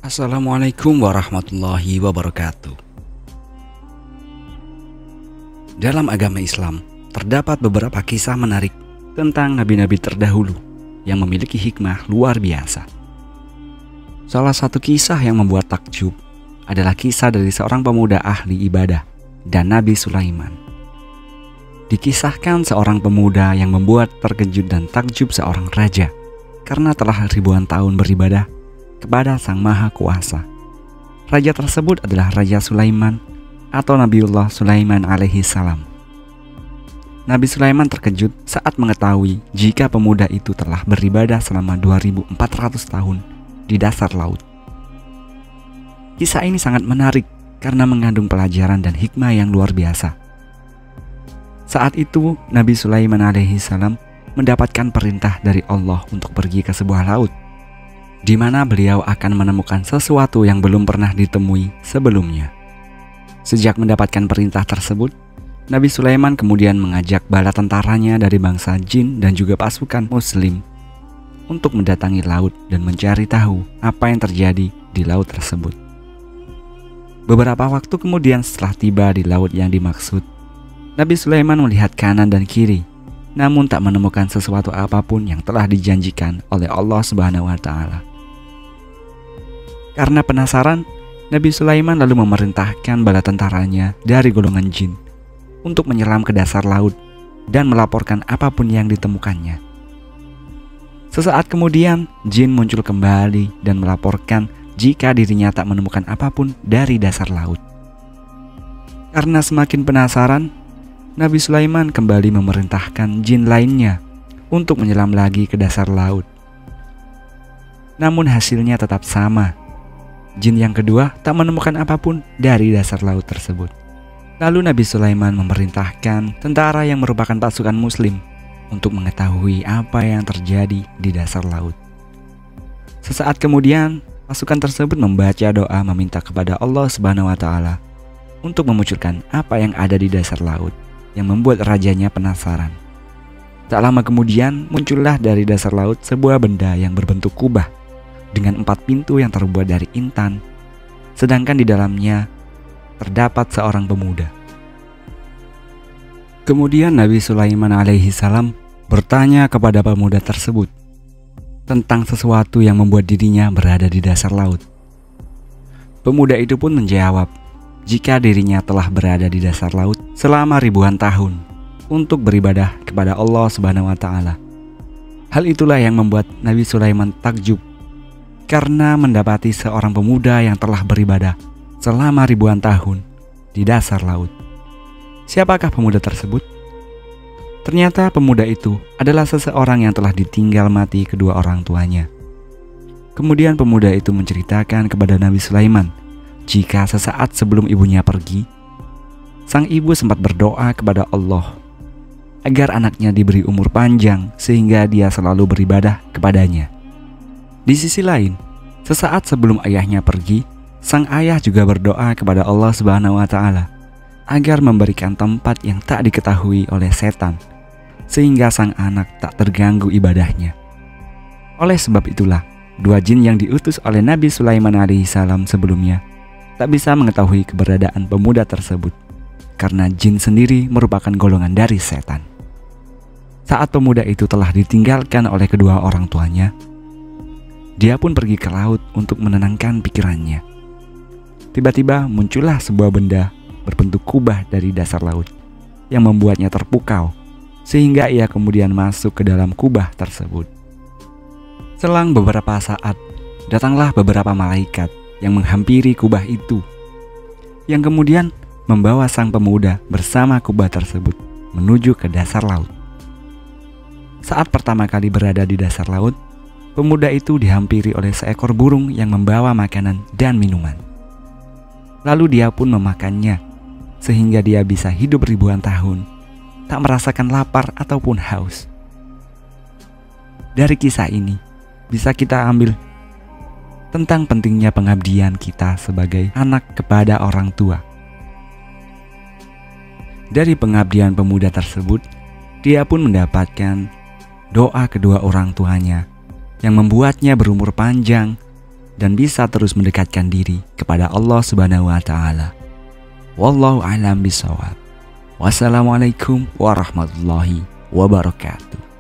Assalamualaikum warahmatullahi wabarakatuh. Dalam agama Islam, terdapat beberapa kisah menarik tentang nabi-nabi terdahulu yang memiliki hikmah luar biasa. Salah satu kisah yang membuat takjub adalah kisah dari seorang pemuda ahli ibadah dan Nabi Sulaiman. Dikisahkan seorang pemuda yang membuat terkejut dan takjub seorang raja karena telah ribuan tahun beribadah kepada Sang Maha Kuasa. Raja tersebut adalah Raja Sulaiman atau Nabiullah Sulaiman alaihi salam. Nabi Sulaiman terkejut saat mengetahui jika pemuda itu telah beribadah selama 2400 tahun di dasar laut. Kisah ini sangat menarik karena mengandung pelajaran dan hikmah yang luar biasa. Saat itu Nabi Sulaiman alaihi salam mendapatkan perintah dari Allah untuk pergi ke sebuah laut, di mana beliau akan menemukan sesuatu yang belum pernah ditemui sebelumnya. Sejak mendapatkan perintah tersebut, Nabi Sulaiman kemudian mengajak bala tentaranya dari bangsa jin dan juga pasukan muslim untuk mendatangi laut dan mencari tahu apa yang terjadi di laut tersebut. Beberapa waktu kemudian setelah tiba di laut yang dimaksud, Nabi Sulaiman melihat kanan dan kiri, namun tak menemukan sesuatu apapun yang telah dijanjikan oleh Allah Subhanahu wa Ta'ala. Karena penasaran, Nabi Sulaiman lalu memerintahkan bala tentaranya dari golongan jin untuk menyelam ke dasar laut dan melaporkan apapun yang ditemukannya. Sesaat kemudian, jin muncul kembali dan melaporkan jika dirinya tak menemukan apapun dari dasar laut. Karena semakin penasaran, Nabi Sulaiman kembali memerintahkan jin lainnya untuk menyelam lagi ke dasar laut. Namun hasilnya tetap sama. Jin yang kedua tak menemukan apapun dari dasar laut tersebut. Lalu Nabi Sulaiman memerintahkan tentara yang merupakan pasukan muslim untuk mengetahui apa yang terjadi di dasar laut. Sesaat kemudian, pasukan tersebut membaca doa meminta kepada Allah Subhanahu wa Ta'ala untuk memunculkan apa yang ada di dasar laut, yang membuat rajanya penasaran. Tak lama kemudian muncullah dari dasar laut sebuah benda yang berbentuk kubah dengan 4 pintu yang terbuat dari intan, sedangkan di dalamnya terdapat seorang pemuda. Kemudian Nabi Sulaiman alaihi salam bertanya kepada pemuda tersebut tentang sesuatu yang membuat dirinya berada di dasar laut. Pemuda itu pun menjawab jika dirinya telah berada di dasar laut selama ribuan tahun untuk beribadah kepada Allah Subhanahu wa Ta'ala. Hal itulah yang membuat Nabi Sulaiman takjub karena mendapati seorang pemuda yang telah beribadah selama ribuan tahun di dasar laut. Siapakah pemuda tersebut? Ternyata pemuda itu adalah seseorang yang telah ditinggal mati kedua orang tuanya. Kemudian pemuda itu menceritakan kepada Nabi Sulaiman jika sesaat sebelum ibunya pergi, sang ibu sempat berdoa kepada Allah agar anaknya diberi umur panjang sehingga dia selalu beribadah kepadanya. Di sisi lain, sesaat sebelum ayahnya pergi, sang ayah juga berdoa kepada Allah Subhanahu wa Ta'ala agar memberikan tempat yang tak diketahui oleh setan, sehingga sang anak tak terganggu ibadahnya. Oleh sebab itulah, dua jin yang diutus oleh Nabi Sulaiman alaihissalam sebelumnya tak bisa mengetahui keberadaan pemuda tersebut, karena jin sendiri merupakan golongan dari setan. Saat pemuda itu telah ditinggalkan oleh kedua orang tuanya, dia pun pergi ke laut untuk menenangkan pikirannya. Tiba-tiba muncullah sebuah benda berbentuk kubah dari dasar laut yang membuatnya terpukau, sehingga ia kemudian masuk ke dalam kubah tersebut. Selang beberapa saat, datanglah beberapa malaikat yang menghampiri kubah itu, yang kemudian membawa sang pemuda bersama kubah tersebut menuju ke dasar laut. Saat pertama kali berada di dasar laut, pemuda itu dihampiri oleh seekor burung yang membawa makanan dan minuman. Lalu dia pun memakannya, sehingga dia bisa hidup ribuan tahun, tak merasakan lapar ataupun haus. Dari kisah ini, bisa kita ambil tentang pentingnya pengabdian kita sebagai anak kepada orang tua. Dari pengabdian pemuda tersebut, dia pun mendapatkan doa kedua orang tuanya yang membuatnya berumur panjang dan bisa terus mendekatkan diri kepada Allah Subhanahu wa taala. Wallahu a'lam bishawab. Wassalamualaikum warahmatullahi wabarakatuh.